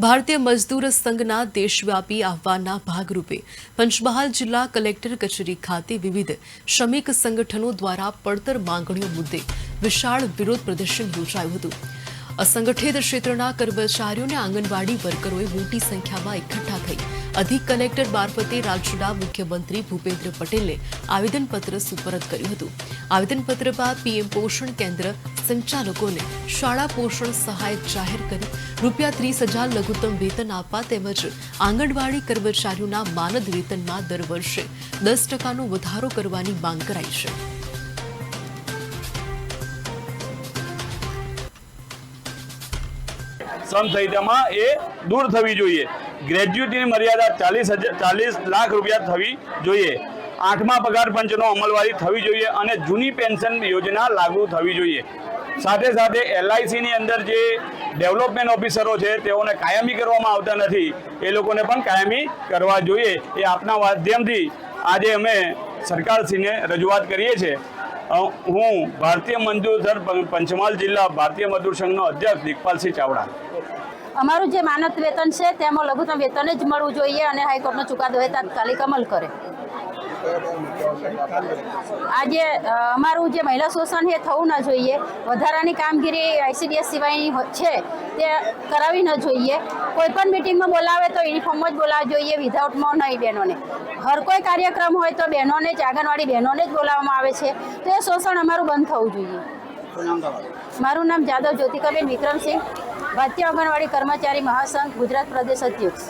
ભારતીય મજદૂર સંઘના દેશવ્યાપી આહવાનના ભાગરૂપે પંચમહાલ જિલ્લા કલેક્ટર કચેરી ખાતે વિવિધ શ્રમિક સંગઠનો દ્વારા પડતર માંગણીઓ મુદ્દે વિશાળ વિરોધ પ્રદર્શન યોજાયું હતું। અસંગઠિત ક્ષેત્રના કર્મચારીઓને આંગણવાડી વર્કરોએ મોટી સંખ્યામાં એકઠા થઈ અધિક કલેક્ટર મારફતે રાજ્યના મુખ્યમંત્રી ભૂપેન્દ્ર પટેલને આવેદનપત્ર સુપરત કર્યું હતું। આવેદનપત્ર બાદ પીએમ પોષણ કેન્દ્ર સંચાલકોને શાળા પોષણ સહાય જાહેર કરી ₹30,000 લઘુત્તમ વેતન આપવા તેમજ આંગણવાડી કર્મચારીઓના માનદ વેતનમાં દર વર્ષે 10% વધારો કરવાની માંગ કરાઈ છે। સંહિતામાં એ દૂર થવી જોઈએ। ગ્રેજ્યુટીની મર્યાદા 40 લાખ રૂપિયા થવી જોઈએ। 8મા પગાર પંચનો અમલવારી થવી જોઈએ અને જૂની પેન્શન યોજના લાગુ થવી જોઈએ। સાથે સાથે એલઆઈસીની અંદર જે ડેવલપમેન્ટ ઓફિસરો છે તેઓને કાયમી કરવામાં આવતા નથી, એ લોકોને પણ કાયમી કરવા જોઈએ। એ આપના માધ્યમથી આજે અમે સરકારશ્રીને રજૂઆત કરીએ છીએ। હું ભારતીય મજદૂર સંઘ પંચમહાલ જિલ્લા ભારતીય મજદૂર સંઘનો અધ્યક્ષ દિગપાલસિંહ ચાવડા। અમારું જે માનદ વેતન છે તેમાં લઘુત્તમ વેતન જ મળવું જોઈએ અને હાઈકોર્ટનો ચુકાદો એ તાત્કાલિક અમલ કરે। આજે અમારું જે મહિલા શોષણ એ થવું ન જોઈએ। વધારાની કામગીરી આઈસીડીએસ સિવાયની છે તે કરાવી ન જોઈએ। કોઈપણ મિટિંગમાં બોલાવે તો યુનિફોર્મમાં જ બોલાવવા જોઈએ, વિધાઉટમાં નહીં બહેનોને। હર કોઈ કાર્યક્રમ હોય તો બહેનોને જ, આંગણવાડી બહેનોને જ બોલાવવામાં આવે છે, તો એ શોષણ અમારું બંધ થવું જોઈએ। મારું નામ જાદવ જ્યોતિકાબેન વિક્રમસિંહ, ભારતીય આંગણવાડી કર્મચારી મહાસંઘ ગુજરાત પ્રદેશ અધ્યક્ષ।